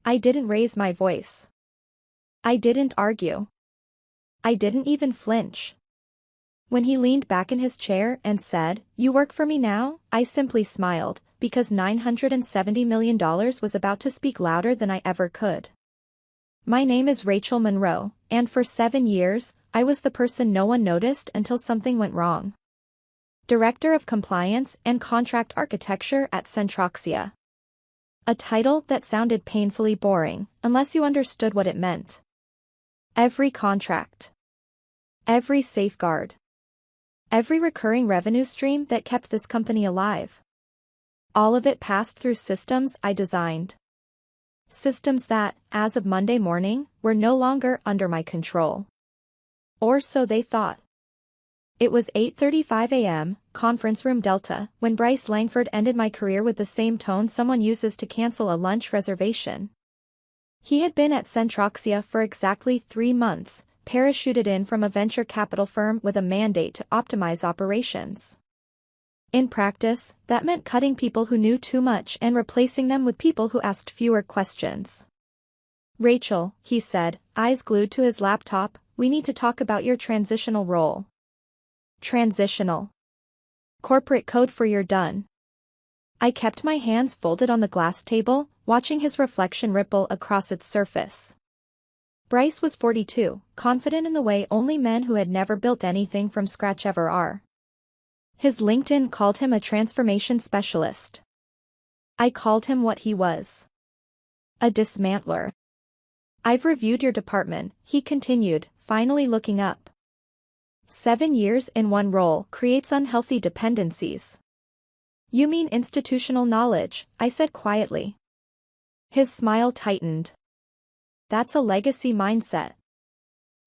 I didn't raise my voice. I didn't argue. I didn't even flinch. When he leaned back in his chair and said, "You work for me now," I simply smiled, because $970 million was about to speak louder than I ever could. My name is Rachel Monroe, and for 7 years, I was the person no one noticed until something went wrong. Director of Compliance and Contract Architecture at Centroxia. A title that sounded painfully boring, unless you understood what it meant. Every contract. Every safeguard. Every recurring revenue stream that kept this company alive. All of it passed through systems I designed. Systems that, as of Monday morning, were no longer under my control. Or so they thought. It was 8:35 a.m., conference room Delta, when Bryce Langford ended my career with the same tone someone uses to cancel a lunch reservation. He had been at Centroxia for exactly 3 months, parachuted in from a venture capital firm with a mandate to optimize operations. In practice, that meant cutting people who knew too much and replacing them with people who asked fewer questions. "Rachel," he said, eyes glued to his laptop, "we need to talk about your transitional role." Transitional. Corporate code for "you're done." I kept my hands folded on the glass table, watching his reflection ripple across its surface. Bryce was 42, confident in the way only men who had never built anything from scratch ever are. His LinkedIn called him a transformation specialist. I called him what he was. A dismantler. "I've reviewed your department," he continued, finally looking up. 7 years in one role creates unhealthy dependencies. "You mean institutional knowledge," I said quietly. His smile tightened. "That's a legacy mindset.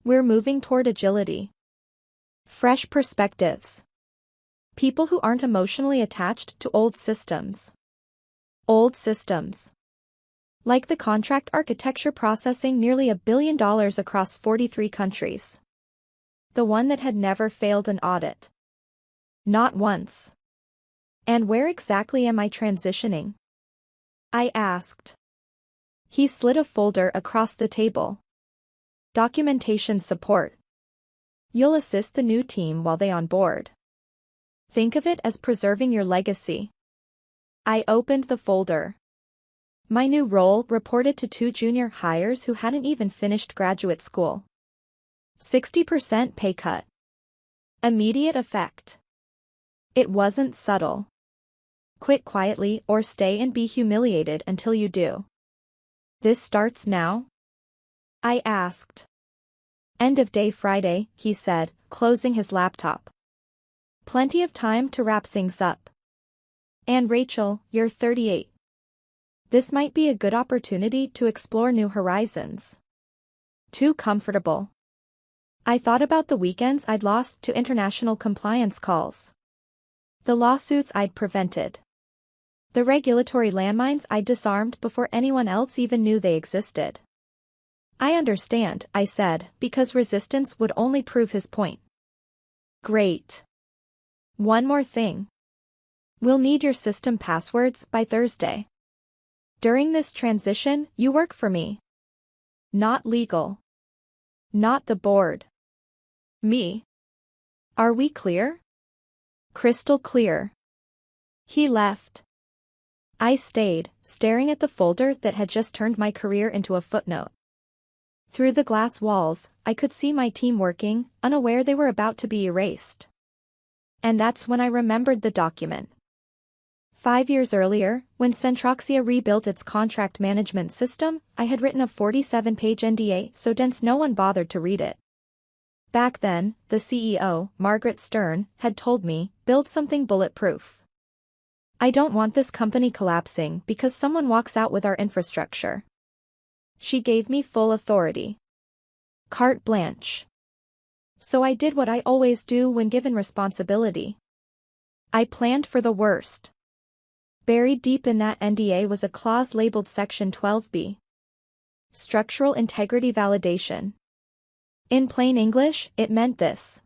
We're moving toward agility. Fresh perspectives. People who aren't emotionally attached to old systems. Old systems. Like the contract architecture processing nearly $1 billion across 43 countries. The one that had never failed an audit. Not once. And where exactly am I transitioning?" I asked. He slid a folder across the table. Documentation support. You'll assist the new team while they onboard. Think of it as preserving your legacy. I opened the folder. My new role reported to 2 junior hires who hadn't even finished graduate school. 60% pay cut. Immediate effect. It wasn't subtle. Quit quietly or stay and be humiliated until you do. "This starts now?" I asked. "End of day Friday," he said, closing his laptop. "Plenty of time to wrap things up. And Rachel, you're 38. This might be a good opportunity to explore new horizons." Too comfortable. I thought about the weekends I'd lost to international compliance calls. The lawsuits I'd prevented. The regulatory landmines I'd disarmed before anyone else even knew they existed. "I understand," I said, because resistance would only prove his point. "Great. One more thing. We'll need your system passwords by Thursday. During this transition, you work for me. Not legal. Not the board. Me. Are we clear?" Crystal clear. He left. I stayed, staring at the folder that had just turned my career into a footnote. Through the glass walls, I could see my team working, unaware they were about to be erased. And that's when I remembered the document. 5 years earlier, when Centroxia rebuilt its contract management system, I had written a 47-page NDA so dense no one bothered to read it. Back then, the CEO, Margaret Stern, had told me, "Build something bulletproof. I don't want this company collapsing because someone walks out with our infrastructure." She gave me full authority. Carte blanche. So I did what I always do when given responsibility. I planned for the worst. Buried deep in that NDA was a clause labeled Section 12B. Structural integrity validation. In plain English, it meant this.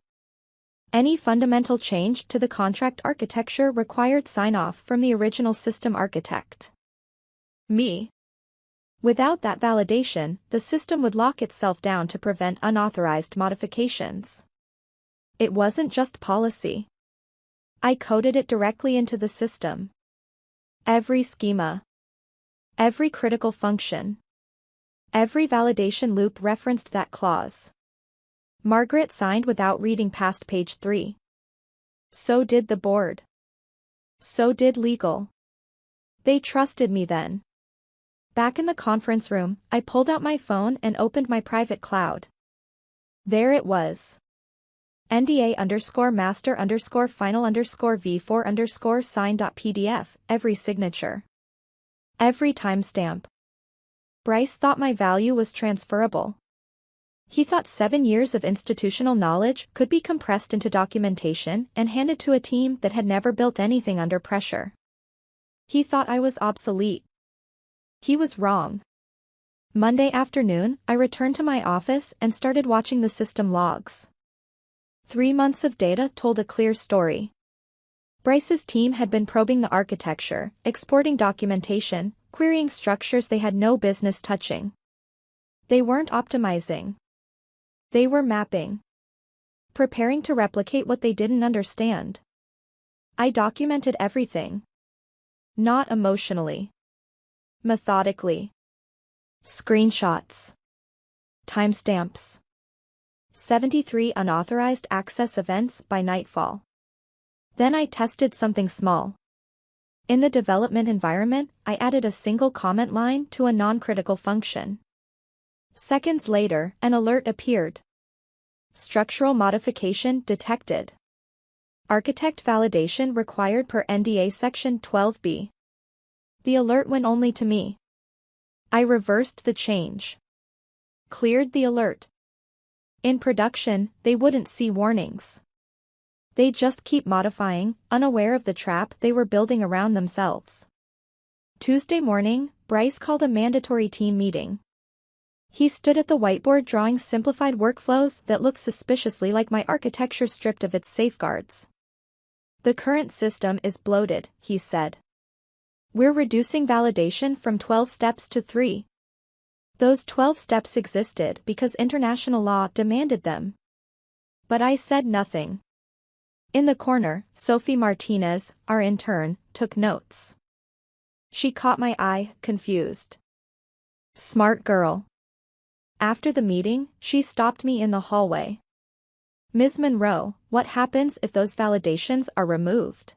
Any fundamental change to the contract architecture required sign-off from the original system architect. Me. Without that validation, the system would lock itself down to prevent unauthorized modifications. It wasn't just policy. I coded it directly into the system. Every schema. Every critical function. Every validation loop referenced that clause. Margaret signed without reading past page 3. So did the board. So did legal. They trusted me then. Back in the conference room, I pulled out my phone and opened my private cloud. There it was. NDA_master_final_v4_sign.pdf, every signature. Every timestamp. Bryce thought my value was transferable. He thought 7 years of institutional knowledge could be compressed into documentation and handed to a team that had never built anything under pressure. He thought I was obsolete. He was wrong. Monday afternoon, I returned to my office and started watching the system logs. 3 months of data told a clear story. Bryce's team had been probing the architecture, exporting documentation, querying structures they had no business touching. They weren't optimizing. They were mapping. Preparing to replicate what they didn't understand. I documented everything. Not emotionally. Methodically. Screenshots. Timestamps. 73 unauthorized access events by nightfall. Then I tested something small. In the development environment, I added a single comment line to a non-critical function. Seconds later, an alert appeared. Structural modification detected. Architect validation required per NDA Section 12B. The alert went only to me. I reversed the change. Cleared the alert. In production, they wouldn't see warnings. They'd just keep modifying, unaware of the trap they were building around themselves. Tuesday morning, Bryce called a mandatory team meeting. He stood at the whiteboard drawing simplified workflows that looked suspiciously like my architecture stripped of its safeguards. The current system is bloated, he said. We're reducing validation from 12 steps to 3. Those 12 steps existed because international law demanded them. But I said nothing. In the corner, Sophie Martinez, our intern, took notes. She caught my eye, confused. Smart girl. After the meeting, she stopped me in the hallway. Ms. Monroe, what happens if those validations are removed?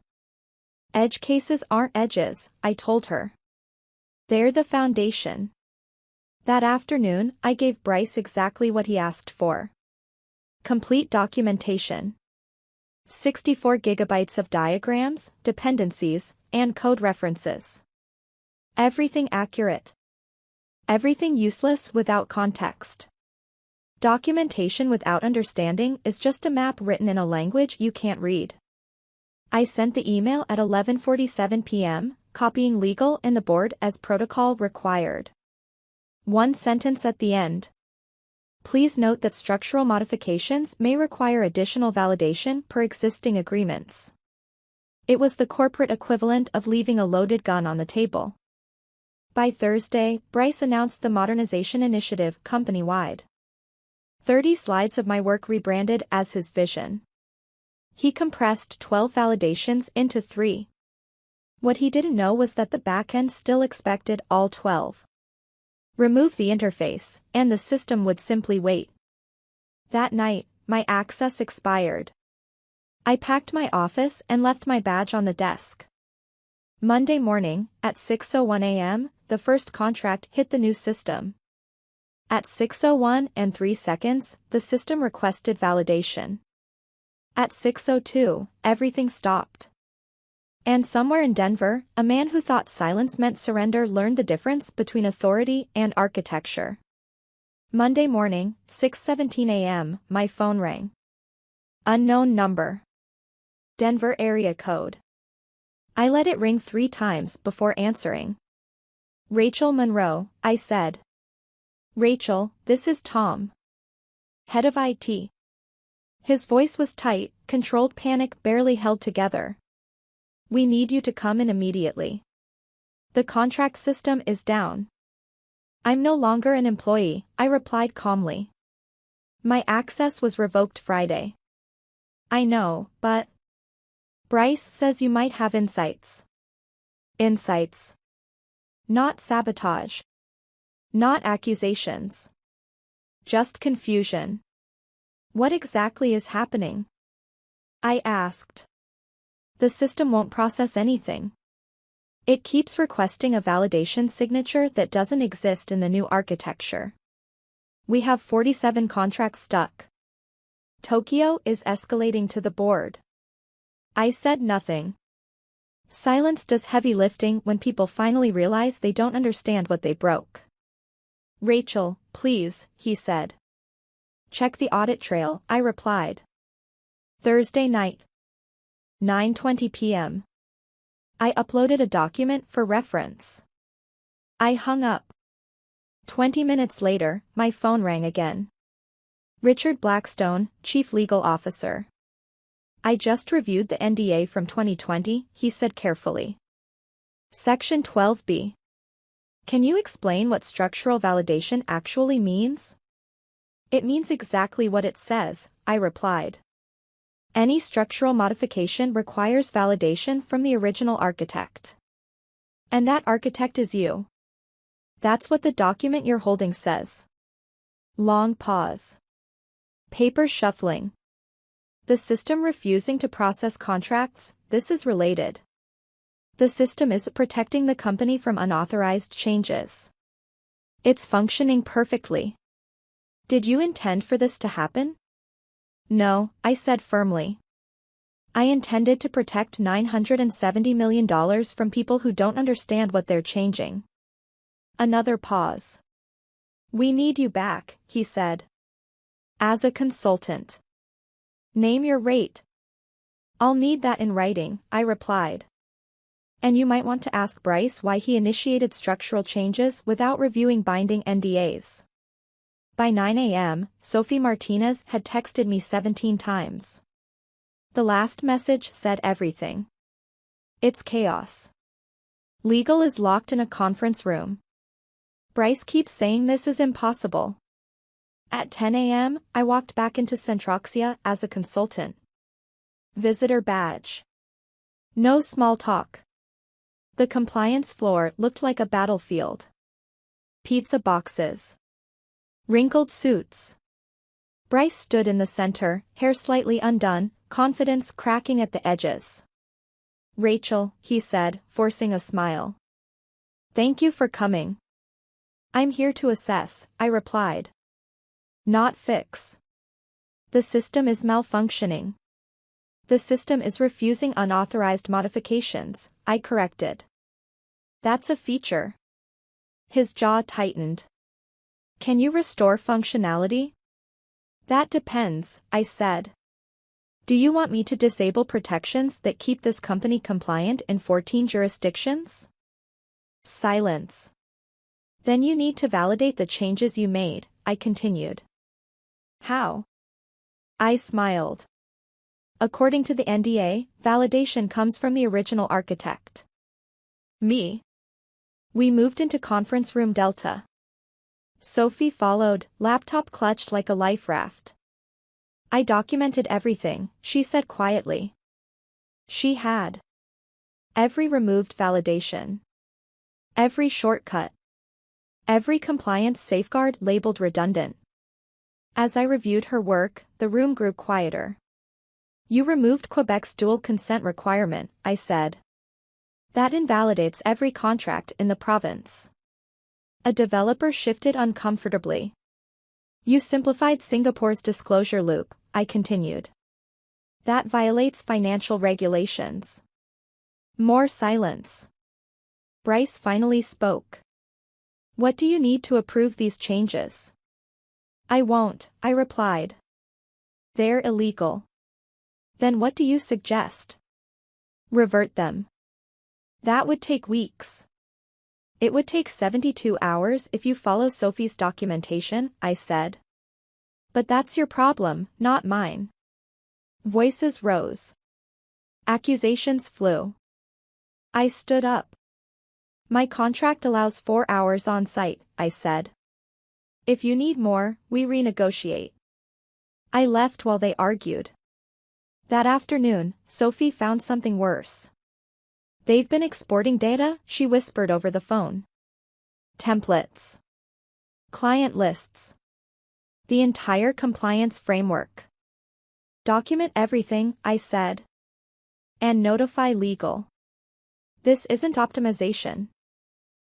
Edge cases aren't edges, I told her. They're the foundation. That afternoon, I gave Bryce exactly what he asked for. Complete documentation. 64 gigabytes of diagrams, dependencies, and code references. Everything accurate. Everything useless without context. Documentation without understanding is just a map written in a language you can't read. I sent the email at 11:47 p.m., copying legal and the board as protocol required. One sentence at the end. Please note that structural modifications may require additional validation per existing agreements. It was the corporate equivalent of leaving a loaded gun on the table. By Thursday, Bryce announced the modernization initiative company-wide. 30 slides of my work rebranded as his vision. He compressed 12 validations into 3. What he didn't know was that the backend still expected all 12. Remove the interface, and the system would simply wait. That night, my access expired. I packed my office and left my badge on the desk. Monday morning, at 6:01 a.m., the first contract hit the new system. At 6:01 and 3 seconds, the system requested validation. At 6:02, everything stopped. And somewhere in Denver, a man who thought silence meant surrender learned the difference between authority and architecture. Monday morning, 6:17 a.m., my phone rang. Unknown number. Denver area code. I let it ring 3 times before answering. Rachel Monroe, I said. Rachel, this is Tom. Head of IT. His voice was tight, controlled panic barely held together. We need you to come in immediately. The contract system is down. I'm no longer an employee, I replied calmly. My access was revoked Friday. I know, but... Bryce says you might have insights. Insights. Not sabotage. Not accusations. Just confusion. What exactly is happening? I asked. The system won't process anything. It keeps requesting a validation signature that doesn't exist in the new architecture. We have 47 contracts stuck. Tokyo is escalating to the board. I said nothing. Silence does heavy lifting when people finally realize they don't understand what they broke. Rachel, please, he said. Check the audit trail, I replied. Thursday night. 9:20 p.m. I uploaded a document for reference. I hung up. 20 minutes later, my phone rang again. Richard Blackstone, Chief Legal Officer. I just reviewed the NDA from 2020, he said carefully. Section 12B. Can you explain what structural validation actually means? It means exactly what it says, I replied. Any structural modification requires validation from the original architect. And that architect is you. That's what the document you're holding says. Long pause. Paper shuffling. The system refusing to process contracts, this is related. The system is protecting the company from unauthorized changes. It's functioning perfectly. Did you intend for this to happen? No, I said firmly. I intended to protect $970 million from people who don't understand what they're changing. Another pause. We need you back, he said. As a consultant. Name your rate. I'll need that in writing, I replied. And you might want to ask Bryce why he initiated structural changes without reviewing binding NDAs. By 9 a.m., Sophie Martinez had texted me 17 times. The last message said everything. It's chaos. Legal is locked in a conference room. Bryce keeps saying this is impossible. At 10 a.m., I walked back into Centroxia as a consultant. Visitor badge. No small talk. The compliance floor looked like a battlefield. Pizza boxes. Wrinkled suits. Bryce stood in the center, hair slightly undone, confidence cracking at the edges. Rachel, he said, forcing a smile. Thank you for coming. I'm here to assess, I replied. Not fix. The system is malfunctioning. The system is refusing unauthorized modifications, I corrected. That's a feature. His jaw tightened. Can you restore functionality? That depends, I said. Do you want me to disable protections that keep this company compliant in 14 jurisdictions? Silence. Then you need to validate the changes you made, I continued. How? I smiled. According to the NDA, validation comes from the original architect. Me. We moved into conference room Delta. Sophie followed, laptop clutched like a life raft. I documented everything, she said quietly. She had. Every removed validation. Every shortcut. Every compliance safeguard labeled redundant. As I reviewed her work, the room grew quieter. You removed Quebec's dual consent requirement, I said. That invalidates every contract in the province. A developer shifted uncomfortably. You simplified Singapore's disclosure loop, I continued. That violates financial regulations. More silence. Bryce finally spoke. What do you need to approve these changes? I won't, I replied. They're illegal. Then what do you suggest? Revert them. That would take weeks. It would take 72 hours if you follow Sophie's documentation, I said. But that's your problem, not mine. Voices rose. Accusations flew. I stood up. My contract allows 4 hours on site, I said. If you need more, we renegotiate. I left while they argued. That afternoon, Sophie found something worse. They've been exporting data, she whispered over the phone. Templates. Client lists. The entire compliance framework. Document everything, I said. And notify legal. This isn't optimization.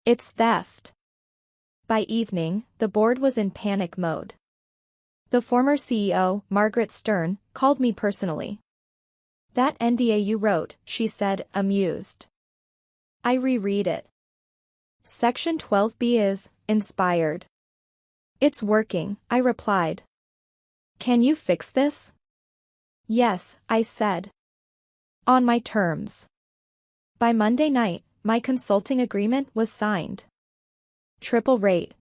It's theft. By evening, the board was in panic mode. The former CEO, Margaret Stern, called me personally. That NDA you wrote, she said, amused. I reread it. Section 12B is, inspired. It's working, I replied. Can you fix this? Yes, I said. On my terms. By Monday night, my consulting agreement was signed. Triple rate.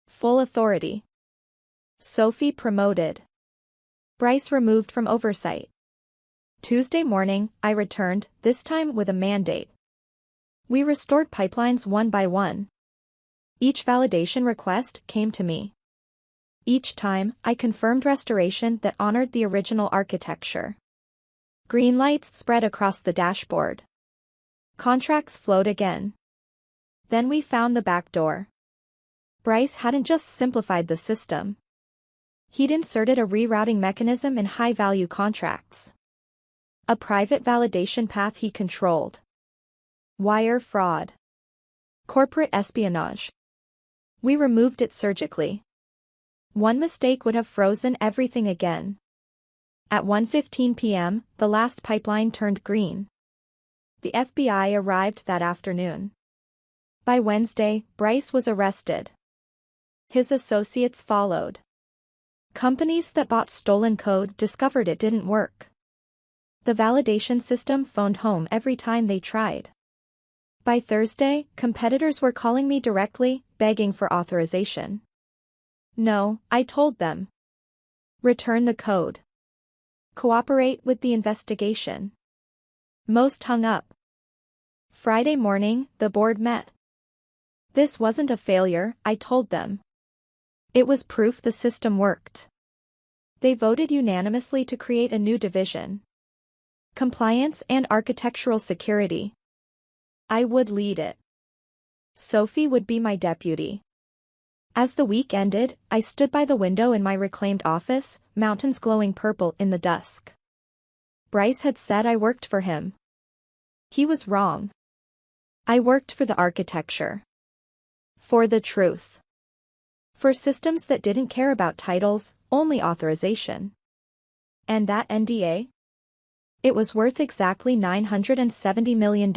Full authority. Sophie promoted. Bryce removed from oversight. Tuesday morning, I returned, this time with a mandate. We restored pipelines one by one. Each validation request came to me. Each time, I confirmed restoration that honored the original architecture. Green lights spread across the dashboard. Contracts flowed again. Then we found the back door. Bryce hadn't just simplified the system. He'd inserted a rerouting mechanism in high-value contracts. A private validation path he controlled. Wire fraud. Corporate espionage. We removed it surgically. One mistake would have frozen everything again. At 1:15 p.m., the last pipeline turned green. The FBI arrived that afternoon. By Wednesday, Bryce was arrested. His associates followed. Companies that bought stolen code discovered it didn't work. The validation system phoned home every time they tried. By Thursday, competitors were calling me directly, begging for authorization. No, I told them. Return the code. Cooperate with the investigation. Most hung up. Friday morning, the board met. This wasn't a failure, I told them. It was proof the system worked. They voted unanimously to create a new division. Compliance and architectural security. I would lead it. Sophie would be my deputy. As the week ended, I stood by the window in my reclaimed office, mountains glowing purple in the dusk. Bryce had said I worked for him. He was wrong. I worked for the architecture. For the truth. For systems that didn't care about titles, only authorization. And that NDA? It was worth exactly $970 million.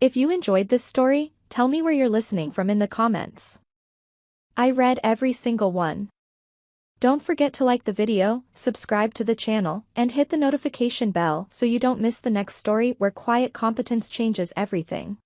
If you enjoyed this story, tell me where you're listening from in the comments. I read every single one. Don't forget to like the video, subscribe to the channel, and hit the notification bell so you don't miss the next story where quiet competence changes everything.